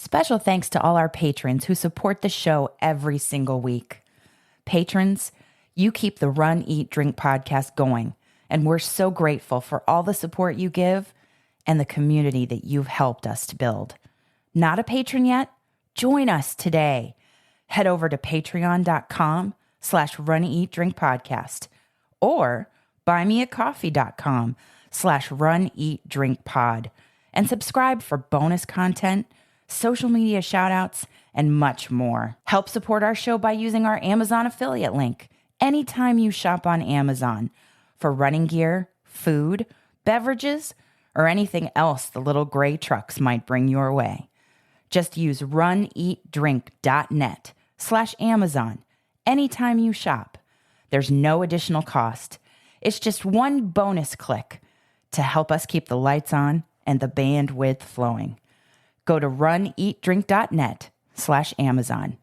Special thanks to all our patrons who support the show every single week. Patrons, you keep the Run, Eat, Drink podcast going, and we're so grateful for all the support you give and the community that you've helped us to build. Not a patron yet? Join us today. Head over to patreon.com/runeatdrinkpodcast or buymeacoffee.com/runeatdrinkpod and subscribe for bonus content, social media shoutouts, and much more. Help support our show by using our Amazon affiliate link anytime you shop on Amazon for running gear, food, beverages, or anything else the little gray trucks might bring your way. Just use runeatdrink.net/Amazon anytime you shop. There's no additional cost. It's just one bonus click to help us keep the lights on and the bandwidth flowing. Go to runeatdrink.net/Amazon.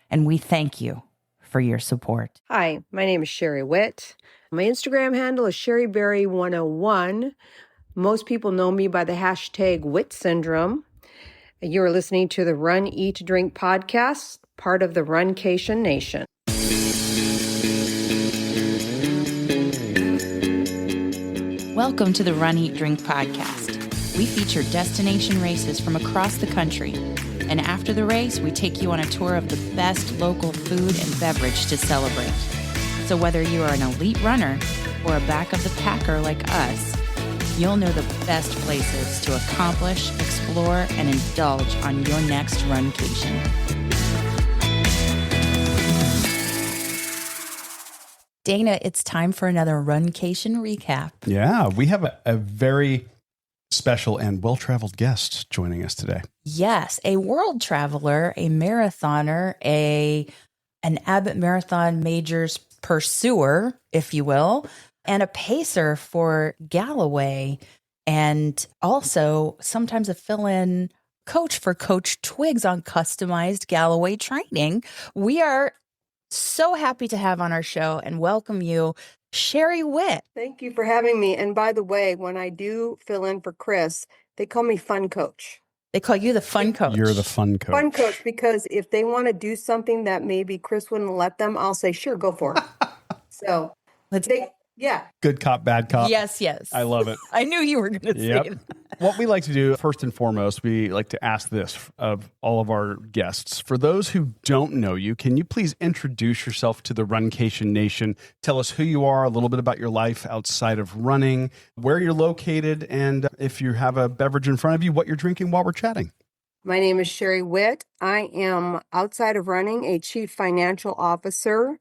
And we thank you for your support. Hi, my name is Cheri Whitt. My Instagram handle is CheriBerry101. Most people know me by the hashtag Whitt Syndrome. You are listening to the Run, Eat, Drink podcast, part of the Runcation Nation. Welcome to the Run, Eat, Drink podcast. We feature destination races from across the country. And after the race, we take you on a tour of the best local food and beverage to celebrate. So whether you are an elite runner or a back of the packer like us, you'll know the best places to accomplish, explore, and indulge on your next runcation. Dana, it's time for another Runcation recap. Yeah, we have a very special and well-traveled guest joining us today. Yes, a world traveler, a marathoner, an Abbott Marathon Majors pursuer, if you will, and a pacer for Galloway, and also sometimes a fill-in coach for Coach Twiggs on customized Galloway training. We are so happy to have on our show and welcome you, Cheri Whitt. Thank you for having me. And by the way, when I do fill in for Chris, they call me Fun Coach. They call you the Fun Coach. You're the Fun Coach. Fun Coach, because if they want to do something that maybe Chris wouldn't let them, I'll say, sure, go for it. So, yeah. Good cop, bad cop. Yes. I love it. I knew you were going to say that. What we like to do, first and foremost, we like to ask this of all of our guests. For those who don't know you, can you please introduce yourself to the Runcation Nation? Tell us who you are, a little bit about your life outside of running, where you're located, and if you have a beverage in front of you, what you're drinking while we're chatting. My name is Cheri Whitt. I am, outside of running, a chief financial officer,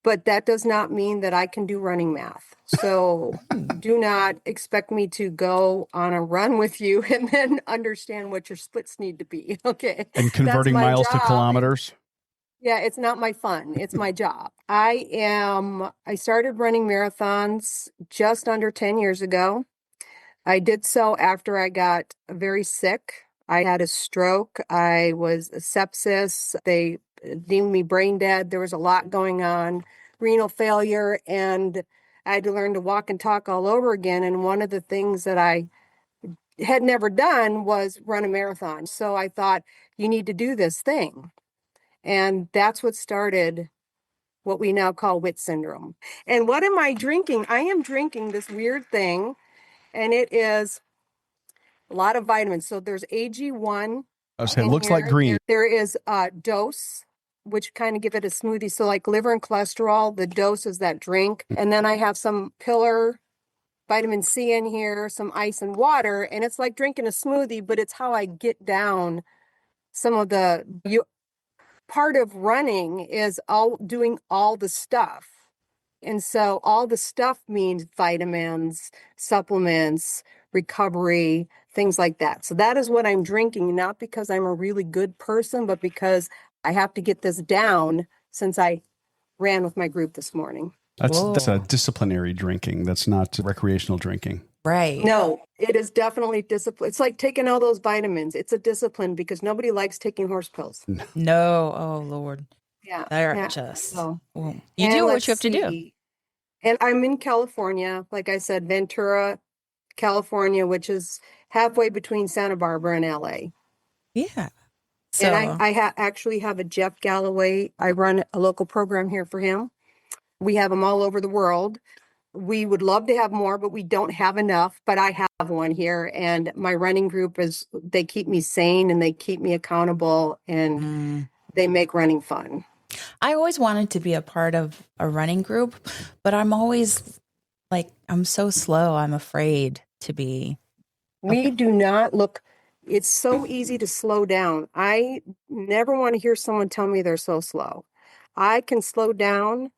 but that does not mean that I can do running math. So do not expect me to go on a run with you and then understand what your splits need to be. Okay. And converting miles to kilometers. Yeah, it's not my fun. It's my job. I started running marathons just under 10 years ago. I did so after I got very sick. I had a stroke. I was sepsis. They deemed me brain dead. There was a lot going on, renal failure, and I had to learn to walk and talk all over again. And one of the things that I had never done was run a marathon. So I thought, you need to do this thing. And that's what started what we now call Whitt syndrome. And what am I drinking? I am drinking this weird thing, and it is a lot of vitamins. So there's AG1. It looks like green. There is dose, which kind of give it a smoothie. So like liver and cholesterol, the dose is that drink. And then I have some pillar vitamin C in here, some ice and water. And it's like drinking a smoothie, but it's how I get down some of part of running is doing all the stuff. And so all the stuff means vitamins, supplements, recovery, things like that. So that is what I'm drinking, not because I'm a really good person, but because I have to get this down since I ran with my group this morning. That's a disciplinary drinking. That's not recreational drinking. Right. No, it is definitely discipline. It's like taking all those vitamins. It's a discipline because nobody likes taking horse pills. No. Oh, Lord. Yeah. They're just. So, you do what you have to do. And I'm in California, like I said, Ventura, California, which is halfway between Santa Barbara and LA. Yeah. So, And actually have a Jeff Galloway. I run a local program here for him. We have them all over the world. We would love to have more, but we don't have enough. But I have one here, and my running group they keep me sane and they keep me accountable, and they make running fun. I always wanted to be a part of a running group, but I'm always like, I'm so slow. I'm afraid to be. We do not look, it's so easy to slow down. I never want to hear someone tell me they're so slow. I can slow down.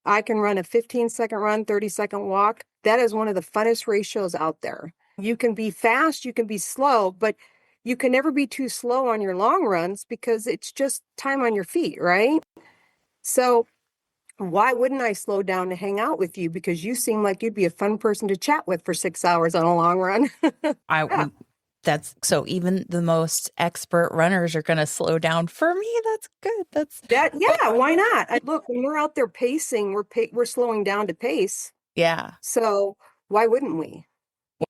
I can run a 15-second run, 30-second walk. That is one of the funnest ratios out there. You can be fast, you can be slow, but you can never be too slow on your long runs because it's just time on your feet, right? So why wouldn't I slow down to hang out with you? Because you seem like you'd be a fun person to chat with for 6 hours on a long run. I that's so even the most expert runners are going to slow down for me. That's good. Yeah, why not? Look, when we're out there pacing, we're slowing down to pace. Yeah. So why wouldn't we?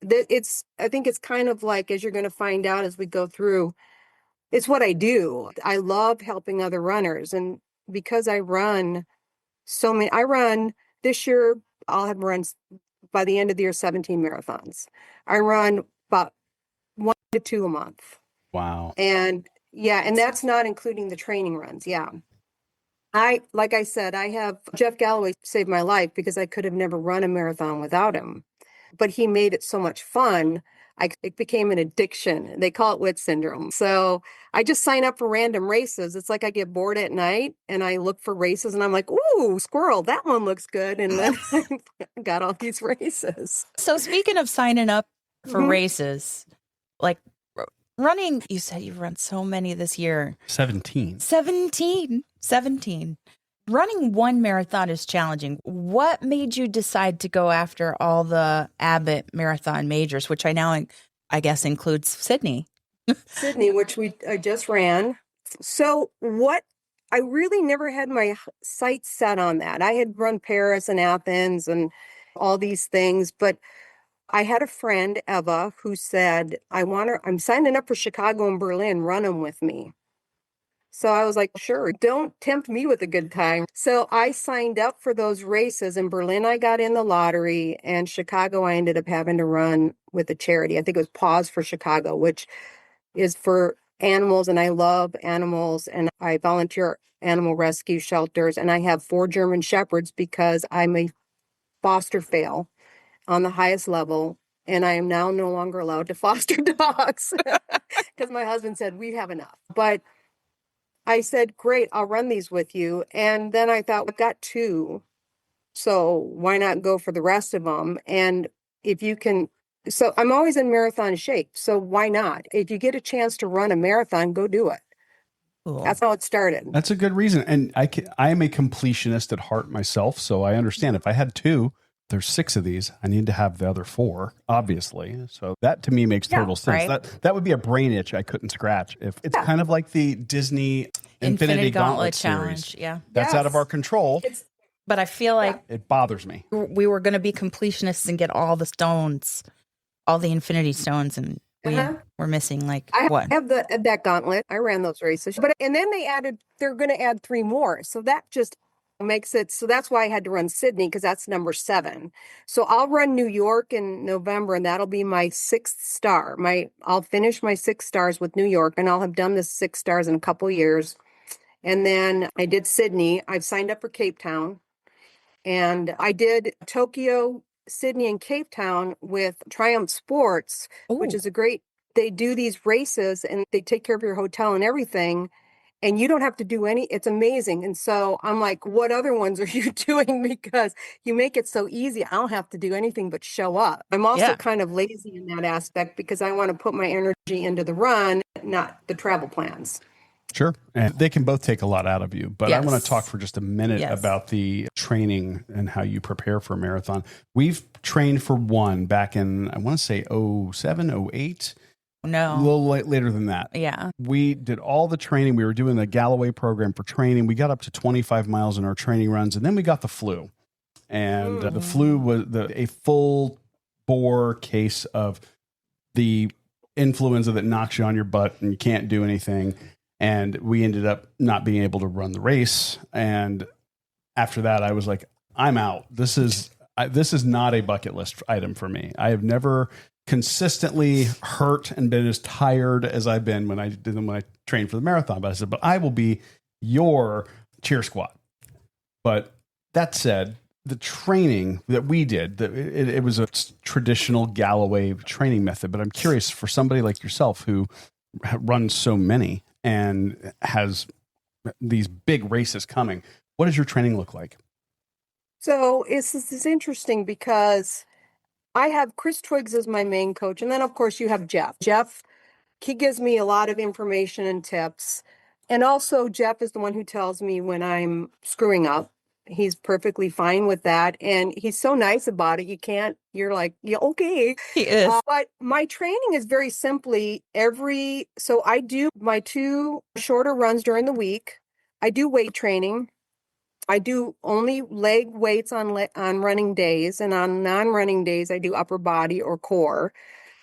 I think it's kind of like, as you're going to find out as we go through, it's what I do. I love helping other runners. And because I run this year, I'll have run by the end of the year, 17 marathons. I run about 1 to 2 a month. Wow. And yeah, and that's not including the training runs. Yeah. Like I said, I have Jeff Galloway saved my life because I could have never run a marathon without him. But he made it so much fun. It became an addiction. They call it Whitt syndrome. So I just sign up for random races. It's like I get bored at night and I look for races and I'm like, ooh, squirrel, that one looks good. And then I got all these races. So speaking of signing up for races, like running, you said you've run so many this year. 17. 17. Running one marathon is challenging. What made you decide to go after all the Abbott marathon majors, which I guess includes Sydney? Sydney, which I just ran. So I really never had my sights set on that. I had run Paris and Athens and all these things, but I had a friend, Eva, who said, I'm signing up for Chicago and Berlin, run them with me. So I was like, sure, don't tempt me with a good time. So I signed up for those races. In Berlin, I got in the lottery, and Chicago, I ended up having to run with a charity. I think it was Paws for Chicago, which is for animals, and I love animals, and I volunteer animal rescue shelters, and I have 4 German Shepherds because I'm a foster fail on the highest level, and I am now no longer allowed to foster dogs because my husband said we have enough. But I said, great, I'll run these with you. And then I thought, I've got 2, so why not go for the rest of them? And if you can, so I'm always in marathon shape, so why not? If you get a chance to run a marathon, go do it. Cool. That's how it started. That's a good reason. And I am a completionist at heart myself, so I understand if I had 2, there's 6 of these. I need to have the other 4, obviously. So that to me makes total sense. Right. That would be a brain itch I couldn't scratch. If it's kind of like the Disney Infinity Gauntlet Challenge. series. Yeah. That's out of our control. But I feel like It bothers me. we were going to be completionists and get all the stones, all the infinity stones, and we're missing I have that gauntlet. I ran those races, and then they're going to add 3 more. So that just makes it, so that's why I had to run Sydney, because that's number 7. So I'll run New York in November, and that'll be my 6th star. I'll finish my 6 stars with New York, and I'll have done the 6 stars in a couple years. And then I did Sydney. I've signed up for Cape Town, and I did Tokyo, Sydney, and Cape Town with Triumph Sports, which is they do these races and they take care of your hotel and everything. And you don't have to do it's amazing. And so I'm like, what other ones are you doing? Because you make it so easy. I don't have to do anything but show up. I'm also kind of lazy in that aspect because I want to put my energy into the run, not the travel plans. Sure. And they can both take a lot out of you. But I want to talk for just a minute about the training and how you prepare for a marathon. We've trained for one back in, I want to say 07, 08. No. A little later than that. Yeah. We did all the training. We were doing the Galloway program for training. We got up to 25 miles in our training runs, and then we got the flu. And the flu was a full bore case of the influenza that knocks you on your butt and you can't do anything. And we ended up not being able to run the race. And after that, I was like, I'm out. This is not a bucket list item for me. I have never consistently hurt and been as tired as I've been when I trained for the marathon. But I said, but I will be your cheer squad. But that said, the training that we did, it was a traditional Galloway training method. But I'm curious, for somebody like yourself who runs so many and has these big races coming, what does your training look like? So it's interesting because I have Chris Twiggs as my main coach. And then, of course, you have Jeff. Jeff, he gives me a lot of information and tips. And also, Jeff is the one who tells me when I'm screwing up. He's perfectly fine with that. And he's so nice about it. You're like, yeah, okay. He is. But my training is very simply so I do my 2 shorter runs during the week. I do weight training. I do only leg weights on running days, and on non-running days, I do upper body or core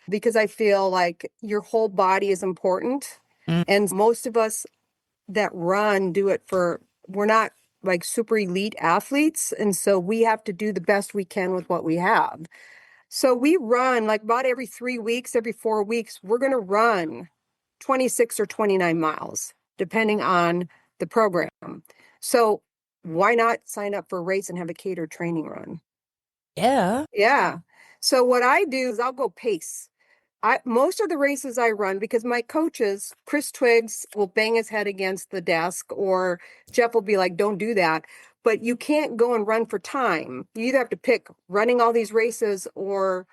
because I feel like your whole body is important. Mm. And most of us that run do it we're not like super elite athletes. And so we have to do the best we can with what we have. So we run like about every 3 weeks, every 4 weeks, we're going to run 26 or 29 miles, depending on the program. So why not sign up for a race and have a catered training run? Yeah. Yeah. So what I do is I'll go pace. Most of the races I run, because my coaches, Chris Twiggs will bang his head against the desk, or Jeff will be like, don't do that. But you can't go and run for time. You either have to pick running all these races or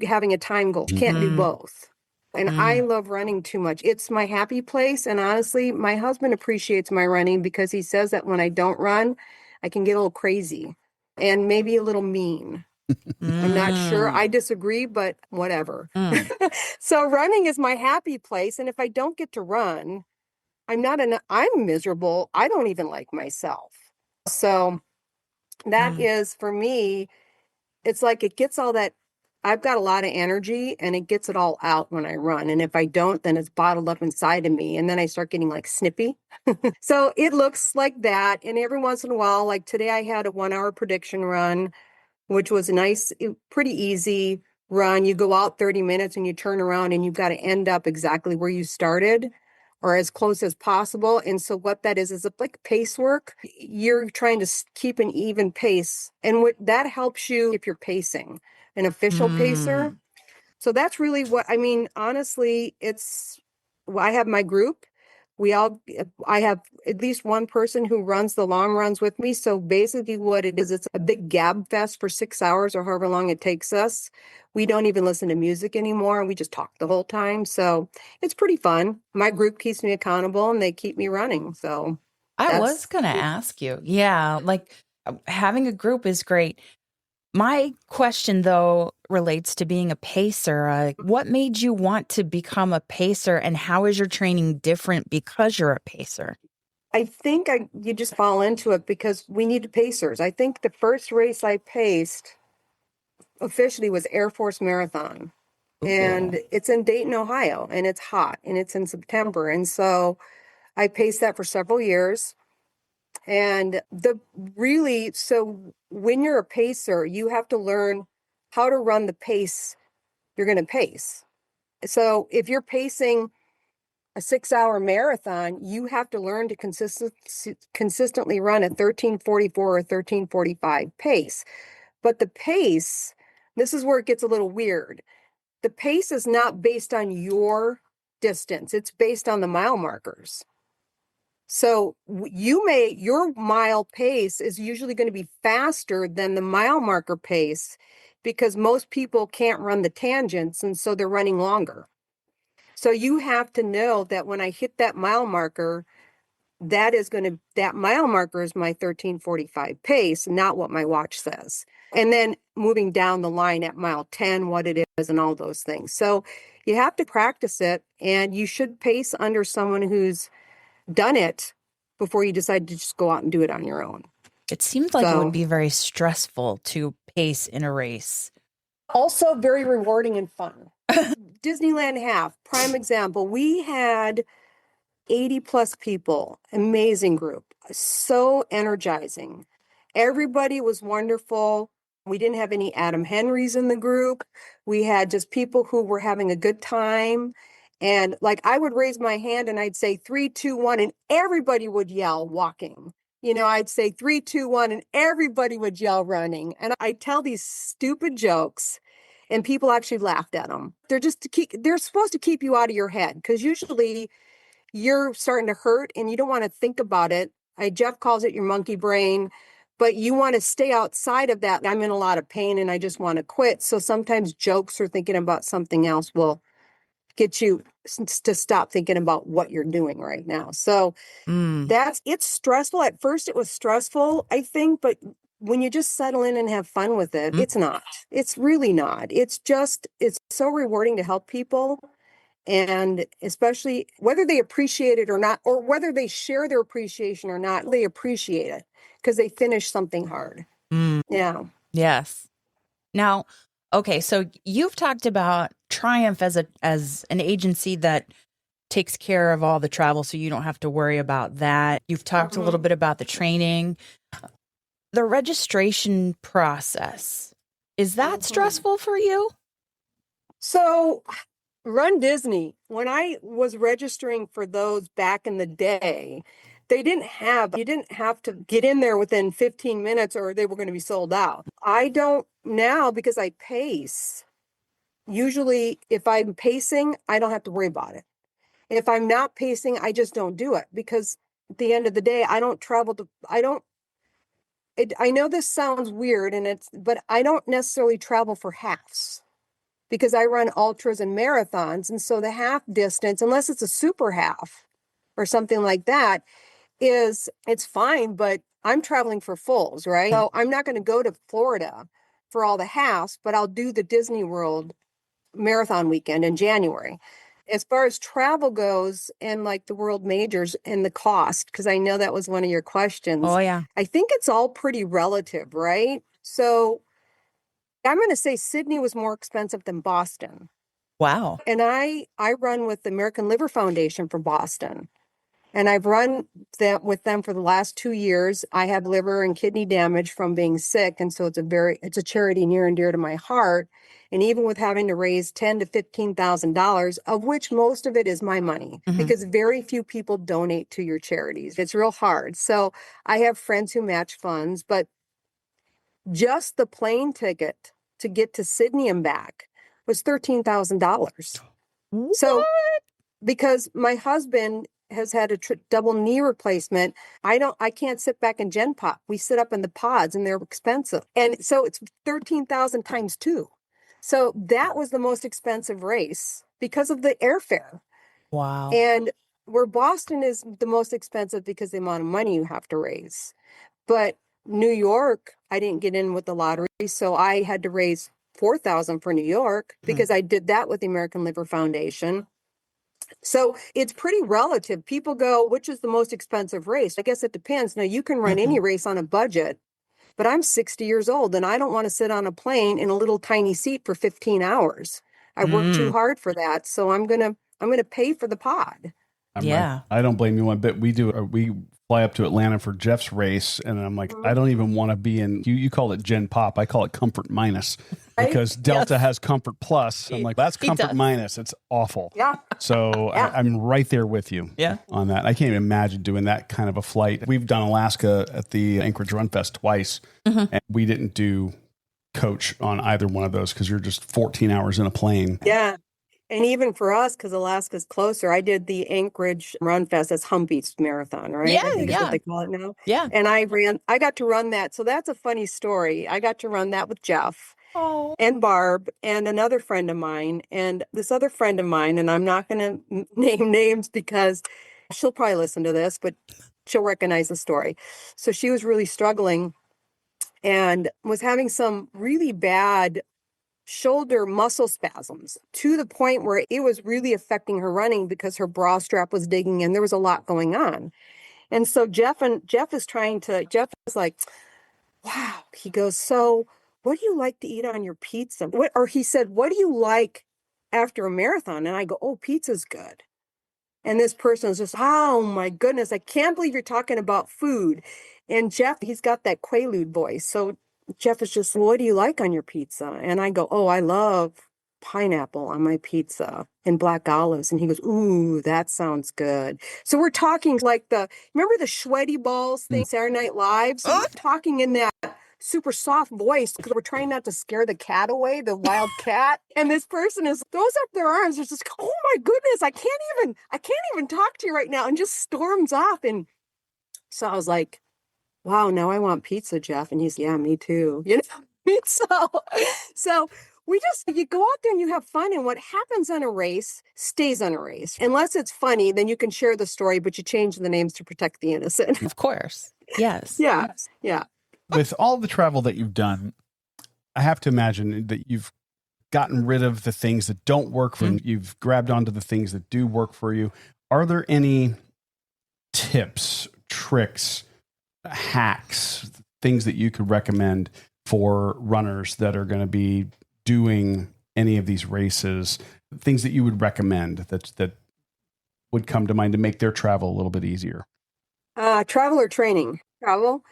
having a time goal. You can't do both. And I love running too much. It's my happy place. And honestly, my husband appreciates my running because he says that when I don't run, I can get a little crazy and maybe a little mean. I'm not sure. I disagree, but whatever. So running is my happy place. And if I don't get to run, I'm miserable. I don't even like myself. So that is for me, it's like it gets all that. I've got a lot of energy and it gets it all out when I run. And if I don't, then it's bottled up inside of me. And then I start getting like snippy. So it looks like that. And every once in a while, like today I had a 1-hour prediction run, which was a nice, pretty easy run. You go out 30 minutes and you turn around and you've got to end up exactly where you started or as close as possible. And so what that is like pace work. You're trying to keep an even pace. And what that helps you if you're pacing, an official pacer. So that's really what I mean. Honestly, I have my group. I have at least one person who runs the long runs with me. So basically what it is, it's a big gab fest for 6 hours or however long it takes us. We don't even listen to music anymore. We just talk the whole time. So it's pretty fun. My group keeps me accountable and they keep me running. So I was going to ask you. Yeah. Like having a group is great. My question, though, relates to being a pacer. What made you want to become a pacer, and how is your training different because you're a pacer? I think you just fall into it because we needed pacers. I think the first race I paced officially was Air Force Marathon. Ooh. And it's in Dayton, Ohio, and it's hot and it's in September. And so I paced that for several years. And so when you're a pacer, you have to learn how to run the pace you're going to pace. So if you're pacing a 6-hour marathon, you have to learn to consistently run a 13:44 or 13:45 pace. But the pace, this is where it gets a little weird. The pace is not based on your distance. It's based on the mile markers. So your mile pace is usually going to be faster than the mile marker pace because most people can't run the tangents and so they're running longer. So you have to know that when I hit that mile marker, that mile marker is my 13:45 pace, not what my watch says. And then moving down the line at mile 10, what it is and all those things. So you have to practice it and you should pace under someone who's done it before you decide to just go out and do it on your own. It seems like it would be very stressful to pace in a race. Also very rewarding and fun. Disneyland half, prime example. We had 80 plus people, amazing group, so energizing. Everybody was wonderful. We didn't have any Adam Henrys in the group. We had just people who were having a good time. And like I would raise my hand and I'd say 3, 2, 1, and everybody would yell walking. I'd say 3, 2, 1, and everybody would yell running. And I'd tell these stupid jokes and people actually laughed at them. They're supposed to keep you out of your head because usually you're starting to hurt and you don't want to think about it. Jeff calls it your monkey brain, but you want to stay outside of that. I'm in a lot of pain and I just want to quit. So sometimes jokes or thinking about something else will get you to stop thinking about what you're doing right now. So it's stressful. At first it was stressful, I think, but when you just settle in and have fun with it, it's not. It's really not. It's so rewarding to help people. And especially whether they appreciate it or not, or whether they share their appreciation or not, they appreciate it because they finished something hard. Yeah. Yes. Now, okay, so you've talked about Triumph as an agency that takes care of all the travel, so you don't have to worry about that. You've talked a little bit about the training. The registration process, is that stressful for you? So Run Disney, when I was registering for those back in the day, you didn't have to get in there within 15 minutes or they were going to be sold out. I don't now because I pace. Usually if I'm pacing, I don't have to worry about it. If I'm not pacing, I just don't do it because at the end of the day, I know this sounds weird but I don't necessarily travel for halves because I run ultras and marathons. And so the half distance, unless it's a super half or something like that, it's fine, but I'm traveling for fulls, right? So I'm not going to go to Florida for all the halves, but I'll do the Disney World marathon weekend in January. As far as travel goes and like the world majors and the cost, because I know that was one of your questions. Oh, yeah. I think it's all pretty relative, right? So I'm going to say Sydney was more expensive than Boston. Wow. And I run with the American Liver Foundation for Boston. And I've run with them for the last 2 years. I had liver and kidney damage from being sick. And so it's a charity near and dear to my heart. And even with having to raise $10,000 to $15,000, of which most of it is my money, because very few people donate to your charities. It's real hard. So I have friends who match funds, but just the plane ticket to get to Sydney and back was $13,000. So because my husband has had a double knee replacement, I can't sit back in Gen Pop. We sit up in the pods and they're expensive. And so it's 13,000 times 2. So that was the most expensive race because of the airfare. Wow. And where Boston is the most expensive because the amount of money you have to raise. But New York, I didn't get in with the lottery, so I had to raise $4,000 for New York because I did that with the American Liver Foundation. So it's pretty relative. People go, which is the most expensive race? I guess it depends. Now, you can run any race on a budget, but I'm 60 years old and I don't want to sit on a plane in a little tiny seat for 15 hours. I worked too hard for that. So I'm going to pay for the pod. Yeah. I don't blame you one bit. We fly up to Atlanta for Jeff's race, and I'm like, I don't even want to be in. You call it Gen Pop, I call it Comfort Minus, because Delta has Comfort Plus. I'm like, that's Comfort Minus. It's awful. Yeah. So I'm right there with you. On that. I can't even imagine doing that kind of a flight. We've done Alaska at the Anchorage Run Fest twice, and we didn't do coach on either one of those because you're just 14 hours in a plane. Yeah. And even for us, because Alaska's closer, I did the Anchorage Run Fest as Humvees Marathon, right? Yeah, I think is yeah. what they call it now. Yeah. And I got to run that. So that's a funny story. I got to run that with Jeff and Barb and another friend of mine. And this other friend of mine, and I'm not going to name names because she'll probably listen to this, but she'll recognize the story. So she was really struggling and was having some really bad shoulder muscle spasms to the point where it was really affecting her running because her bra strap was digging in. There was a lot going on. And so Jeff is like, wow. He goes, so what do you like to eat on your pizza? Or he said, what do you like after a marathon? And I go, oh, pizza's good. And this person was just, oh my goodness, I can't believe you're talking about food. And Jeff, he's got that Quaalude voice. So Jeff is just, what do you like on your pizza? And I go, oh, I love pineapple on my pizza and black olives. And he goes, ooh, that sounds good. So we're talking like remember the sweaty balls thing, Saturday Night Live? So we're talking in that super soft voice because we're trying not to scare the cat away, the wild cat. And this person throws up their arms. It's just, oh my goodness, I can't even talk to you right now, and just storms off. And so I was like, wow, now I want pizza, Jeff. And he's, yeah, me too. So you go out there and you have fun, and what happens on a race stays on a race. Unless it's funny, then you can share the story, but you change the names to protect the innocent. Of course. Yes. Yeah. With all the travel that you've done, I have to imagine that you've gotten rid of the things that don't work for you. You've grabbed onto the things that do work for you. Are there any tips, tricks, hacks, things that you could recommend for runners that are going to be doing any of these races, things that you would recommend that would come to mind to make their travel a little bit easier? Travel or training? Travel.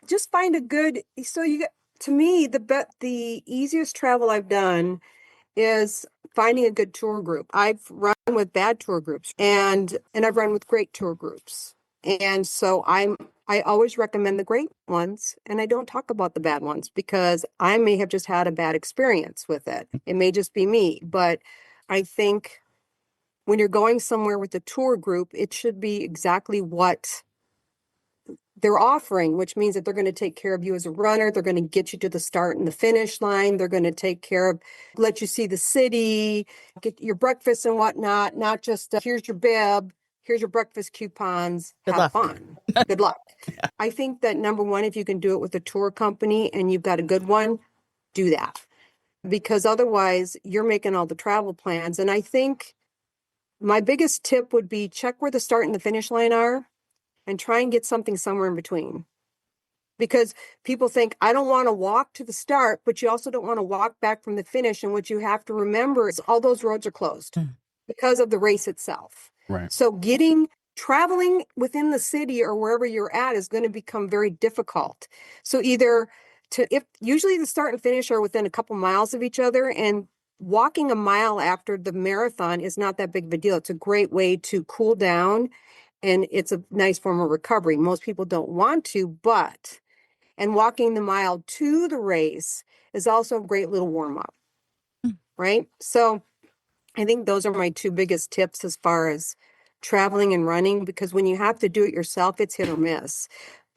Just find a good, to me, the easiest travel I've done is finding a good tour group. I've run with bad tour groups and I've run with great tour groups. And so I always recommend the great ones, and I don't talk about the bad ones because I may have just had a bad experience with it. It may just be me, but I think when you're going somewhere with a tour group, it should be exactly what they're offering, which means that they're going to take care of you as a runner. They're going to get you to the start and the finish line. They're going to take care of, let you see the city, get your breakfast and whatnot, not just here's your bib, here's your breakfast coupons, have fun. Good luck. Yeah. I think that number one, if you can do it with a tour company and you've got a good one, do that. Because otherwise you're making all the travel plans. And I think my biggest tip would be check where the start and the finish line are, and try and get something somewhere in between. Because people think, I don't want to walk to the start, but you also don't want to walk back from the finish. And what you have to remember is all those roads are closed because of the race itself. Right. So traveling within the city or wherever you're at is going to become very difficult. So usually the start and finish are within a couple miles of each other, and walking a mile after the marathon is not that big of a deal. It's a great way to cool down, and it's a nice form of recovery. Most people don't want to, and walking the mile to the race is also a great little warm up, right? So I think those are my two biggest tips as far as traveling and running, because when you have to do it yourself, it's hit or miss.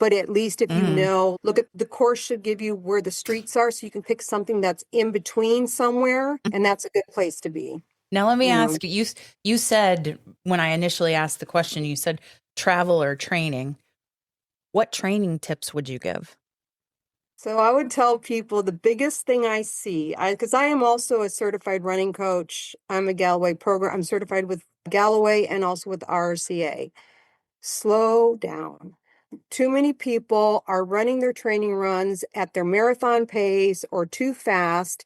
But at least if you know, look at the course should give you where the streets are, so you can pick something that's in between somewhere, and that's a good place to be. Now, let me ask you, you said when I initially asked the question, you said travel or training. What training tips would you give? So I would tell people the biggest thing I see, because I am also a certified running coach. I'm I'm certified with Galloway and also with RCA. Slow down. Too many people are running their training runs at their marathon pace or too fast,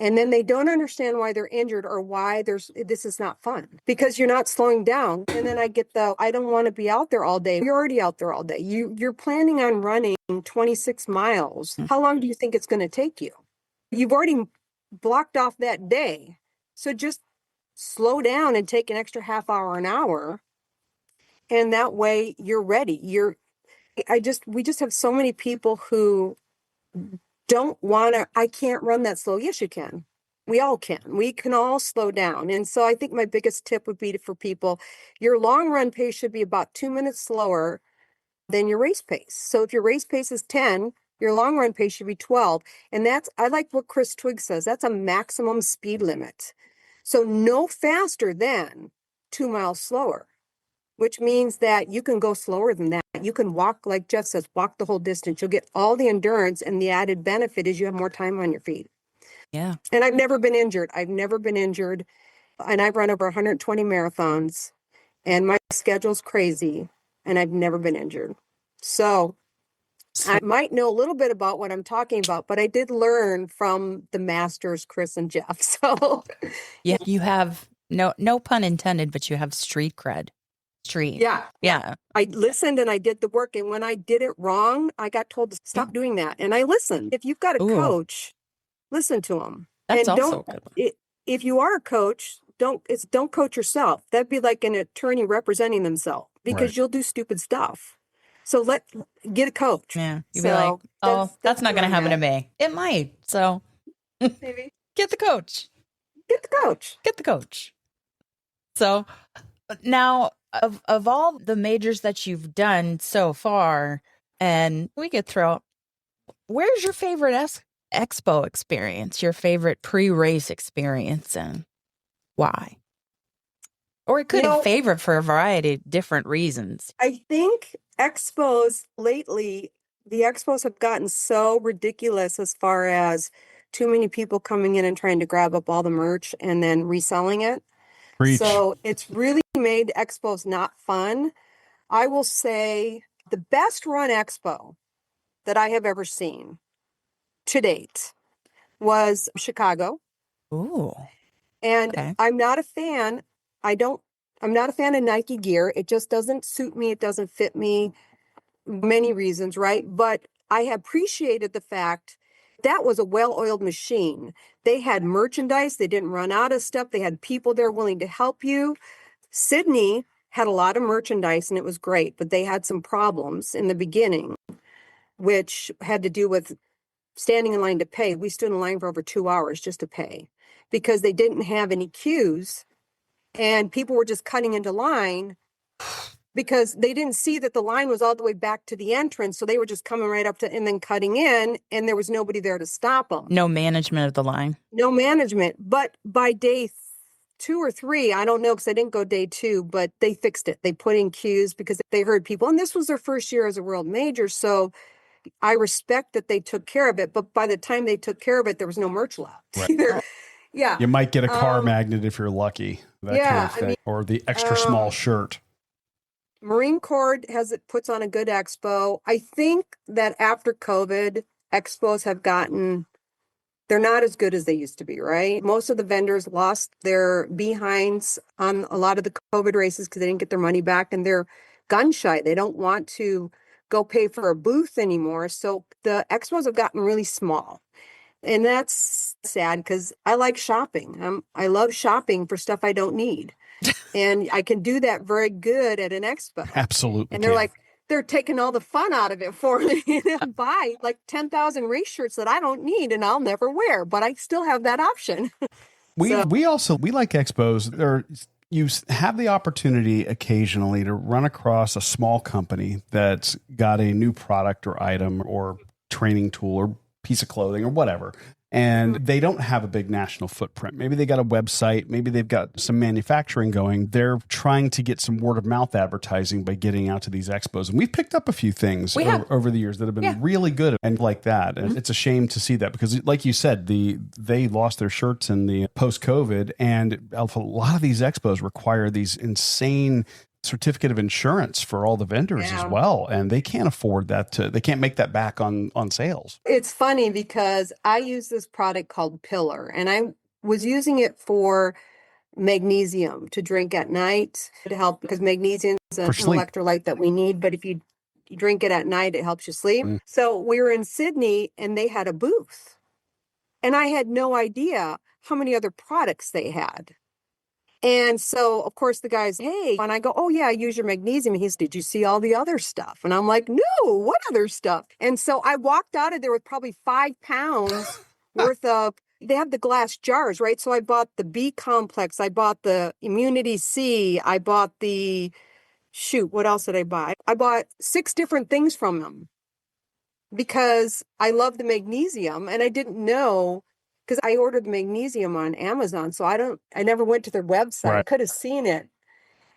and then they don't understand why they're injured or why this is not fun, because you're not slowing down. And then I get I don't want to be out there all day. You're already out there all day. You're planning on running 26 miles. How long do you think it's going to take you? You've already blocked off that day. So just slow down and take an extra half hour, an hour. And that way you're ready. We just have so many people who don't want to, I can't run that slow. Yes, you can. We all can. We can all slow down. And so I think my biggest tip would be for people, your long run pace should be about 2 minutes slower than your race pace. So if your race pace is 10, your long run pace should be 12. And I like what Chris Twigg says, that's a maximum speed limit. So no faster than 2 miles slower, which means that you can go slower than that. You can walk, like Jeff says, walk the whole distance. You'll get all the endurance, and the added benefit is you have more time on your feet. Yeah. And I've never been injured. And I've run over 120 marathons, and my schedule's crazy, and I've never been injured. So I might know a little bit about what I'm talking about, but I did learn from the masters, Chris and Jeff. So yeah, you have no pun intended, but you have street cred. street. Yeah. Yeah. I listened and I did the work. And when I did it wrong, I got told to stop doing that. And I listened. If you've got a Ooh. coach, listen to them. That's And also a good one. if you are a coach, don't coach yourself. That'd be like an attorney representing themselves because Right. you'll do stupid stuff. So get a coach. Yeah. You'd be So like, oh, that's not where going to I'm happen to at. me. It might. So Maybe get the coach. get the coach. Get the coach. So now, of all the majors that you've done so far, and we could throw, where's your favorite expo experience? Your favorite pre-race experience, and why? Or it could be favorite for a variety of different reasons. I think expos lately, the expos have gotten so ridiculous as far as too many people coming in and trying to grab up all the merch and then reselling it. Preach. So it's really made expos not fun. I will say the best run expo that I have ever seen to date was Chicago. Ooh. And Okay. I'm not a fan. I'm not a fan of Nike gear. It just doesn't suit me. It doesn't fit me. Many reasons, right? But I appreciated the fact that was a well-oiled machine. They had merchandise. They didn't run out of stuff. They had people there willing to help you. Sydney had a lot of merchandise and it was great, but they had some problems in the beginning, which had to do with standing in line to pay. We stood in line for over 2 hours just to pay because they didn't have any queues and people were just cutting into line because they didn't see that the line was all the way back to the entrance. So they were just coming right up to and then cutting in, and there was nobody there to stop them. No management of the line. No management. But by day 2 or 3, I don't know because I didn't go day 2, but they fixed it. They put in queues because they heard people. And this was their first year as a world major. So I respect that they took care of it. But by the time they took care of it, there was no merch left. Right. Either. Yeah. You might get a car magnet if you're lucky. That kind of thing. Or the extra small shirt. Marine Corps puts on a good expo. I think that after COVID, expos have they're not as good as they used to be, right? Most of the vendors lost their behinds on a lot of the COVID races because they didn't get their money back and they're gun shy. They don't want to go pay for a booth anymore. So the expos have gotten really small. And that's sad because I like shopping. I love shopping for stuff I don't need. And I can do that very good at an expo. Absolutely. And they're taking all the fun out of it for me and buy like 10,000 race shirts that I don't need and I'll never wear, but I still have that option. We like expos. You have the opportunity occasionally to run across a small company that's got a new product or item or training tool or piece of clothing or whatever. And they don't have a big national footprint. Maybe they got a website. Maybe they've got some manufacturing going. They're trying to get some word of mouth advertising by getting out to these expos. And we've picked up a few things over the years that have been really good and like that. And it's a shame to see that because, like you said, they lost their shirts in the post-COVID. And a lot of these expos require these insane certificate of insurance for all the vendors as well, and they can't afford that. They can't make that back on sales. It's funny because I use this product called Pillar, and I was using it for magnesium to drink at night to help because magnesium is an electrolyte that we need, but if you drink it at night, it helps you sleep. So we were in Sydney and they had a booth, and I had no idea how many other products they had. And so, of course, the guy's, hey, and I go, oh, yeah, I use your magnesium. And he's, did you see all the other stuff? And I'm like, no, what other stuff? And so I walked out of there with probably 5 pounds worth of, they have the glass jars, right? So I bought the B complex. I bought the Immunity C. I bought what else did I buy? I bought 6 different things from them because I love the magnesium and I didn't know. Because I ordered magnesium on Amazon, so I never went to their website. Right. I could have seen it,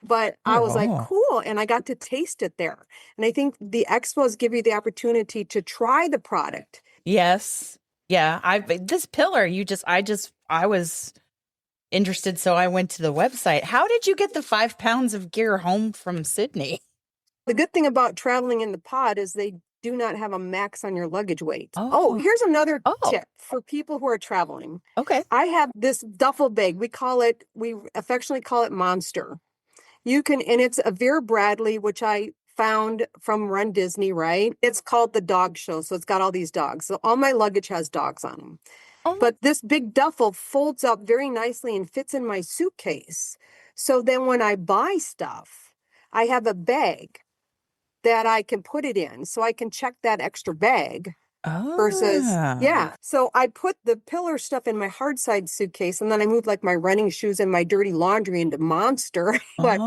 but I was like, cool. And I got to taste it there. And I think the expos give you the opportunity to try the product. Yes. Yeah. This Pillar, I was interested. So I went to the website. How did you get the 5 pounds of gear home from Sydney? The good thing about traveling in the pod is they do not have a max on your luggage weight. Oh, here's another tip for people who are traveling. Okay. I have this duffel bag. We affectionately call it Monster. You can, and it's a Vera Bradley, which I found from Run Disney, right? It's called the Dog Show. So it's got all these dogs. So all my luggage has dogs on them. Oh, But this big duffel folds up very nicely and fits in my suitcase. So then when I buy stuff, I have a bag that I can put it in. So I can check that extra bag versus, yeah. So I put the pillar stuff in my hard side suitcase, and then I moved like my running shoes and my dirty laundry into Monster. But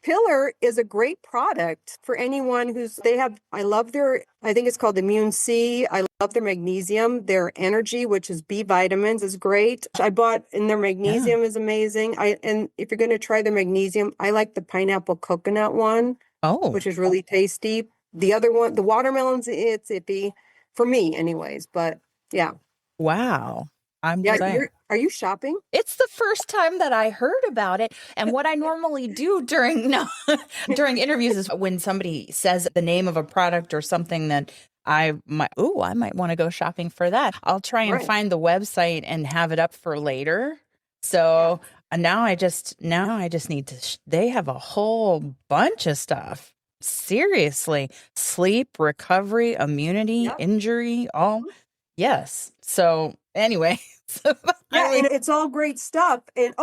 Pillar is a great product for anyone I love I think it's called Immune C. I love their magnesium. Their energy, which is B vitamins, is great. And their magnesium is amazing. And if you're going to try their magnesium, I like the pineapple coconut one, which is really tasty. The other one, the watermelons, it's iffy for me anyways, but yeah. Wow. Are you shopping? It's the first time that I heard about it. And what I normally do during interviews is when somebody says the name of a product or something that I might want to go shopping for that. I'll try and find the website and have it up for later. So now I just need to, they have a whole bunch of stuff. Seriously, sleep, recovery, immunity, injury, all. Yes. So anyway, and it's all great stuff. And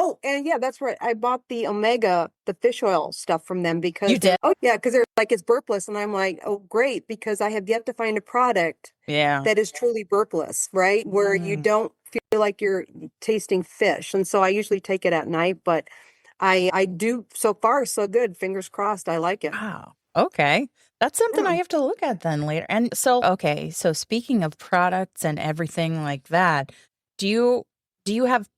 that's right. I bought the Omega, the fish oil stuff from them because you did. Oh yeah, because they're like it's burpless, and I'm like, oh great, because I have yet to find a product that is truly burpless, right? Where you don't feel like you're tasting fish. And so I usually take it at night, but I do. So far so good. Fingers crossed. I like it. Wow. Okay. That's something I have to look at then later. And so, okay. So speaking of products and everything like that, do you have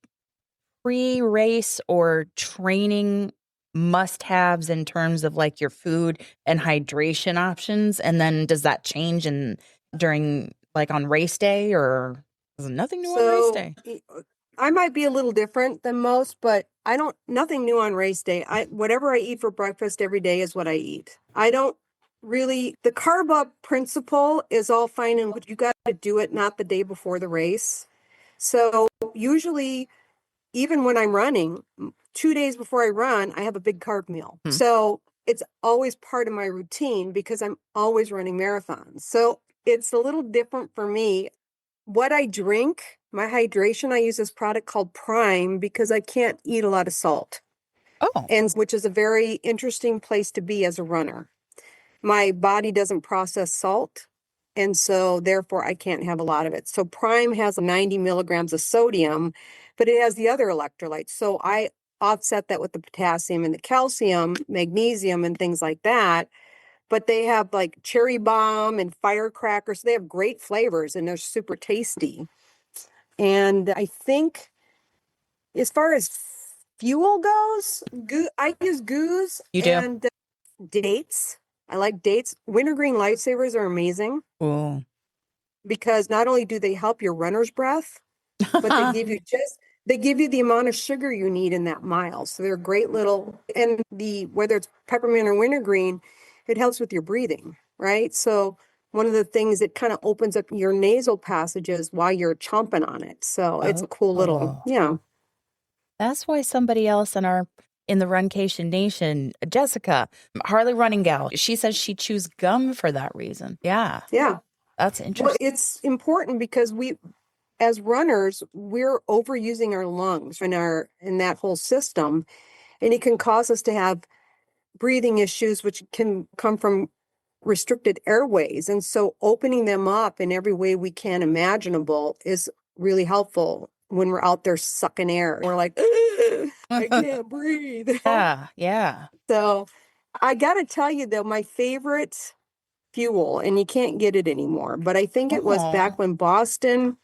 pre-race or training must-haves in terms of like your food and hydration options? And then does that change during like on race day, or is it nothing new on race day? I might be a little different than most, but nothing new on race day. Whatever I eat for breakfast every day is what I eat. I don't really, the carb up principle is all fine, and you got to do it not the day before the race. So usually, even when I'm running, 2 days before I run, I have a big carb meal. So it's always part of my routine because I'm always running marathons. So it's a little different for me. What I drink, my hydration, I use this product called Prime because I can't eat a lot of salt. And which is a very interesting place to be as a runner. My body doesn't process salt, and so therefore I can't have a lot of it. So Prime has 90 milligrams of sodium, but it has the other electrolytes. So I offset that with the potassium and the calcium, magnesium, and things like that. But they have like cherry bomb and firecrackers. So they have great flavors and they're super tasty. And I think as far as fuel goes, I use goose and dates. I like dates. Wintergreen Lifesavers are amazing. Ooh. Because not only do they help your runner's breath, but they give you the amount of sugar you need in that mile. So they're great little, and whether it's peppermint or wintergreen, it helps with your breathing, right? So one of the things, it kind of opens up your nasal passages while you're chomping on it. So it's a cool little, That's why somebody else in the Runcation Nation, Jessica, Harley Running Gal, she says she chews gum for that reason. Yeah. Yeah. That's interesting. Well, it's important because as runners, we're overusing our lungs in that whole system, and it can cause us to have breathing issues, which can come from restricted airways. And so opening them up in every way we can imaginable is really helpful when we're out there sucking air. We're like, I can't breathe. Yeah. So I got to tell you, though, my favorite fuel, and you can't get it anymore, but I think it was back when Boston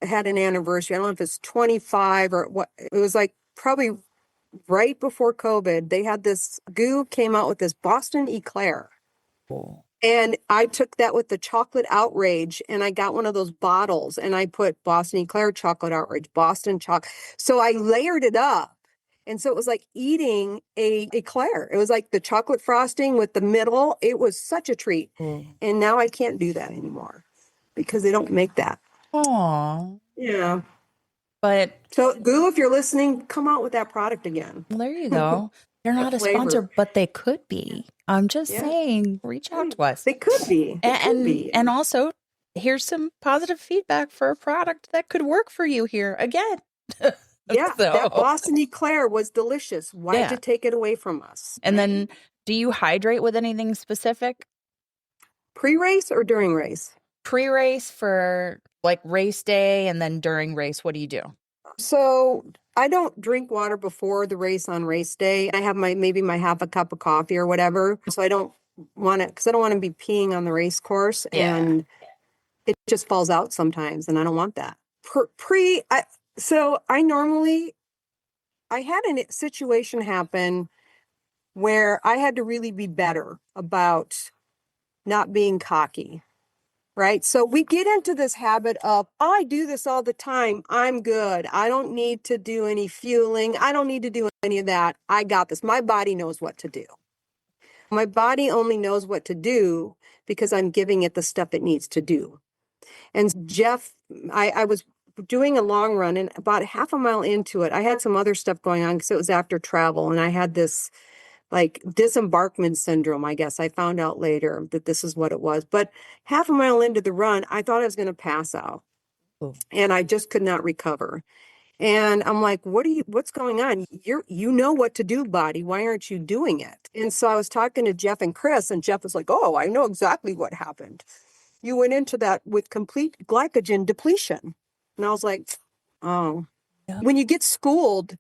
had an anniversary. I don't know if it's 25 or what. It was like probably right before COVID. They had this goo came out with this Boston Eclair. And I took that with the chocolate outrage, and I got one of those bottles, and I put Boston Eclair chocolate outrage, Boston chocolate. So I layered it up. And so it was like eating a eclair. It was like the chocolate frosting with the middle. It was such a treat. And now I can't do that anymore because they don't make that. Aw. Yeah. But so Goo, if you're listening, come out with that product again. There you go. They're not a flavor. sponsor, but they could be. I'm just Yeah. saying, reach out to us. They could be. They could be. And also, here's some positive feedback for a product that could work for you here again. Yeah, So, that Boston Eclair was delicious. Why'd Yeah. you take it away from us? and then do you hydrate with anything specific? Pre-race or during race? Pre-race for like race day, and then during race, what do you do? So I don't drink water before the race on race day. I have maybe my half a cup of coffee or whatever. So I don't want to, because I don't want to be peeing on the race course, Yeah. and it just falls out sometimes, and I don't want that. So I had a situation happen where I had to really be better about not being cocky. Right. So we get into this habit of, oh, I do this all the time. I'm good. I don't need to do any fueling. I don't need to do any of that. I got this. My body knows what to do. My body only knows what to do because I'm giving it the stuff it needs to do. And Jeff, I was doing a long run, and about half a mile into it, I had some other stuff going on because it was after travel. And I had this like disembarkment syndrome, I guess. I found out later that this is what it was. But half a mile into the run, I thought I was going to pass out. Ooh. And I just could not recover. And I'm like, what's going on? You know what to do, body. Why aren't you doing it? And so I was talking to Jeff and Chris, and Jeff was like, oh, I know exactly what happened. You went into that with complete glycogen depletion. And I was like, oh. Yeah. When you get schooled,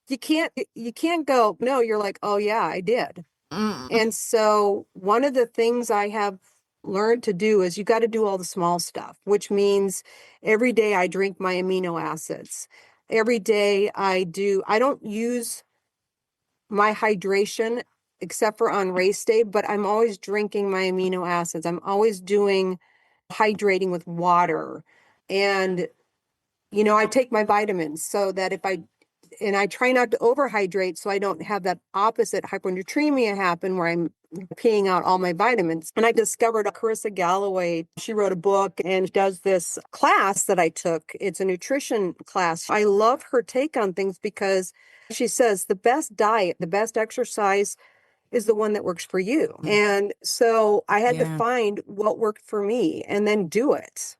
you can't go, no, you're like, oh yeah, I did. And so one of the things I have learned to do is you got to do all the small stuff, which means every day I drink my amino acids. Every day I don't use my hydration except for on race day, but I'm always drinking my amino acids. I'm always doing hydrating with water. And, I take my vitamins so that and I try not to overhydrate so I don't have that opposite hyponatremia happen where I'm peeing out all my vitamins. And I discovered Carissa Galloway. She wrote a book and does this class that I took. It's a nutrition class. I love her take on things because she says the best diet, the best exercise is the one that works for you. And so I had to find what worked for me and then do it.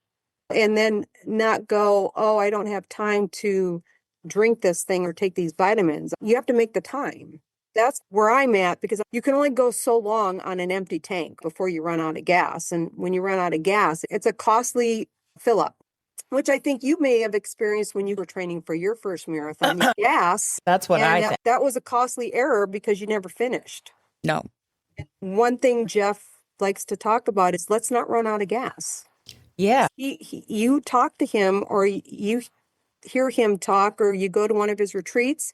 And then not go, oh, I don't have time to drink this thing or take these vitamins. You have to make the time. That's where I'm at because you can only go so long on an empty tank before you run out of gas. And when you run out of gas, it's a costly fill up, which I think you may have experienced when you were training for your first marathon. Gas. That's what I think. That was a costly error because you never finished. No. One thing Jeff likes to talk about is let's not run out of gas. Yeah. You talk to him or you hear him talk or you go to one of his retreats.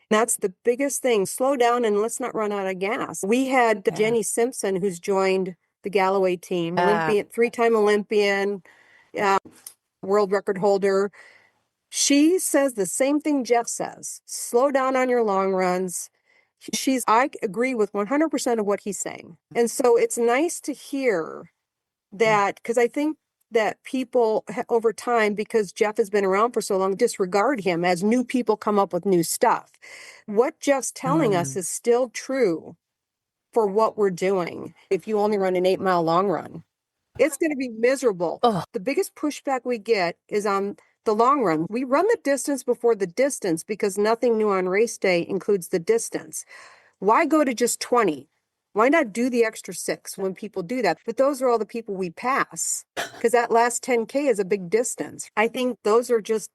That's the biggest thing. Slow down and let's not run out of gas. We had Jenny Simpson, who's joined the Galloway team, Olympian, 3-time Olympian, world record holder. She says the same thing Jeff says. Slow down on your long runs. I agree with 100% of what he's saying. And so it's nice to hear that because I think that people over time, because Jeff has been around for so long, disregard him as new people come up with new stuff. What Jeff's telling us is still true for what we're doing. If you only run an 8-mile long run, it's going to be miserable. The biggest pushback we get is on the long run. We run the distance before the distance because nothing new on race day includes the distance. Why go to just 20? Why not do the extra 6 when people do that? But those are all the people we pass because that last 10K is a big distance. I think those are just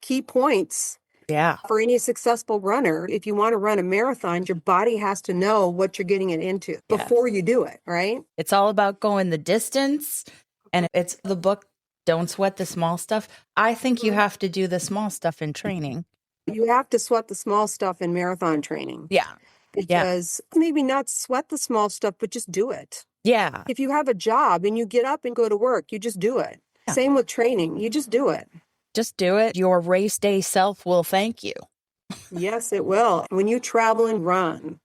key points. Yeah. For any successful runner, if you want to run a marathon, your body has to know what you're getting it into before you do it, right? It's all about going the distance. And it's the book, Don't Sweat the Small Stuff. I think you have to do the small stuff in training. You have to sweat the small stuff in marathon training. Yeah. Because maybe not sweat the small stuff, but just do it. Yeah. If you have a job and you get up and go to work, you just do it. Yeah. Same with training. You just do it. Just do it. Your race day self will thank you. Yes, it will. When you travel and run,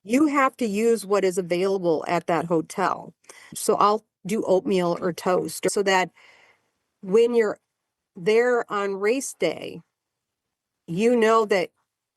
you have to use what is available at that hotel. So I'll do oatmeal or toast so that when you're there on race day, you know that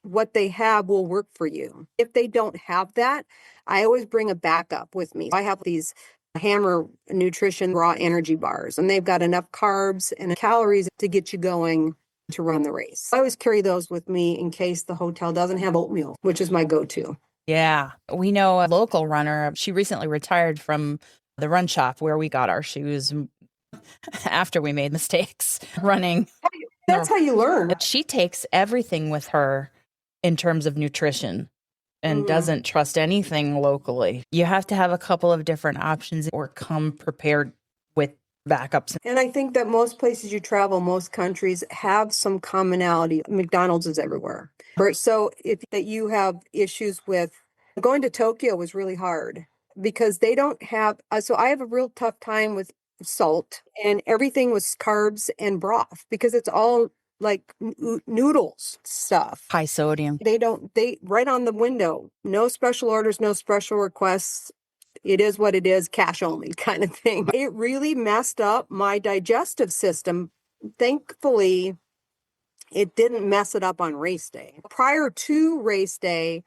what they have will work for you. If they don't have that, I always bring a backup with me. I have these Hammer Nutrition raw energy bars, and they've got enough carbs and calories to get you going to run the race. I always carry those with me in case the hotel doesn't have oatmeal, which is my go-to. Yeah. We know a local runner. She recently retired from the run shop where we got our shoes after we made mistakes running. That's how you learn. She takes everything with her in terms of nutrition and doesn't trust anything locally. You have to have a couple of different options or come prepared with backups. And I think that most places you travel, most countries have some commonality. McDonald's is everywhere. So if that you have issues with going to Tokyo was really hard because they don't have, so I have a real tough time with salt, and everything was carbs and broth because it's all like noodles stuff. High sodium. They right on the window, no special orders, no special requests. It is what it is, cash only kind of thing. It really messed up my digestive system. Thankfully, it didn't mess it up on race day. Prior to race day,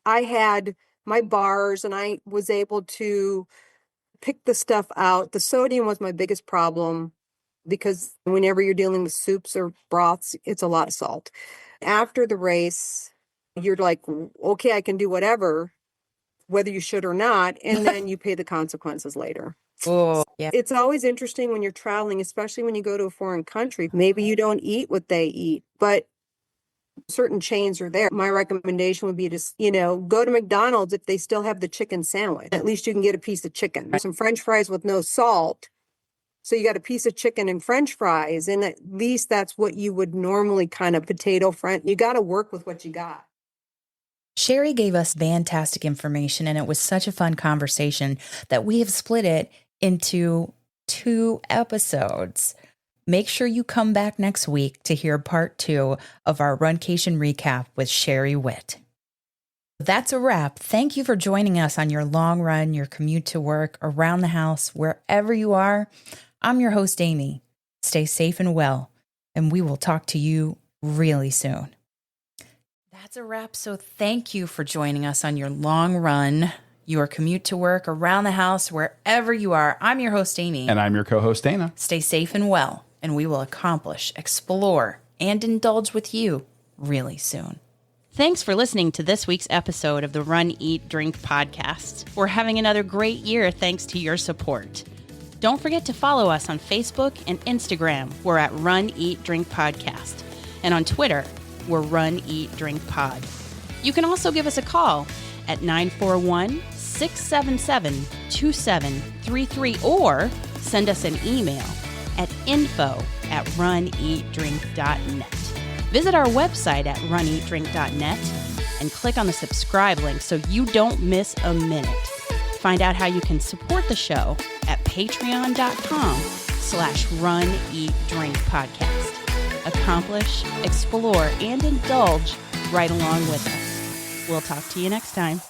I had my bars and I was able to pick the stuff out. The sodium was my biggest problem because whenever you're dealing with soups or broths, it's a lot of salt. After the race, you're like, okay, I can do whatever, whether you should or not, and then you pay the consequences later. Oh, yeah. It's always interesting when you're traveling, especially when you go to a foreign country. Maybe you don't eat what they eat, but certain chains are there. My recommendation would be to, go to McDonald's if they still have the chicken sandwich. At least you can get a piece of chicken. There's some French fries with no salt. So you got a piece of chicken and French fries, and at least that's what you would normally kind of potato French. You got to work with what you got. Cheri gave us fantastic information, and it was such a fun conversation that we have split it into 2 episodes. Make sure you come back next week to hear part 2 of our Runcation recap with Cheri Whitt. That's a wrap. Thank you for joining us on your long run, your commute to work, around the house, wherever you are. I'm your host, Amy. Stay safe and well, and we will talk to you really soon. That's a wrap. So thank you for joining us on your long run, your commute to work, around the house, wherever you are. I'm your host, Amy. And I'm your co-host, Dana. Stay safe and well, and we will accomplish, explore, and indulge with you really soon. Thanks for listening to this week's episode of the Run, Eat, Drink podcast. We're having another great year thanks to your support. Don't forget to follow us on Facebook and Instagram. We're at Run, Eat, Drink Podcast. And on Twitter, we're Run, Eat, Drink Pod. You can also give us a call at 941-677-2733 or send us an email at info@runeatdrink.net. Visit our website at runeatdrink.net and click on the subscribe link so you don't miss a minute. Find out how you can support the show at patreon.com/runeatdrinkpodcast. Accomplish, explore, and indulge right along with us. We'll talk to you next time.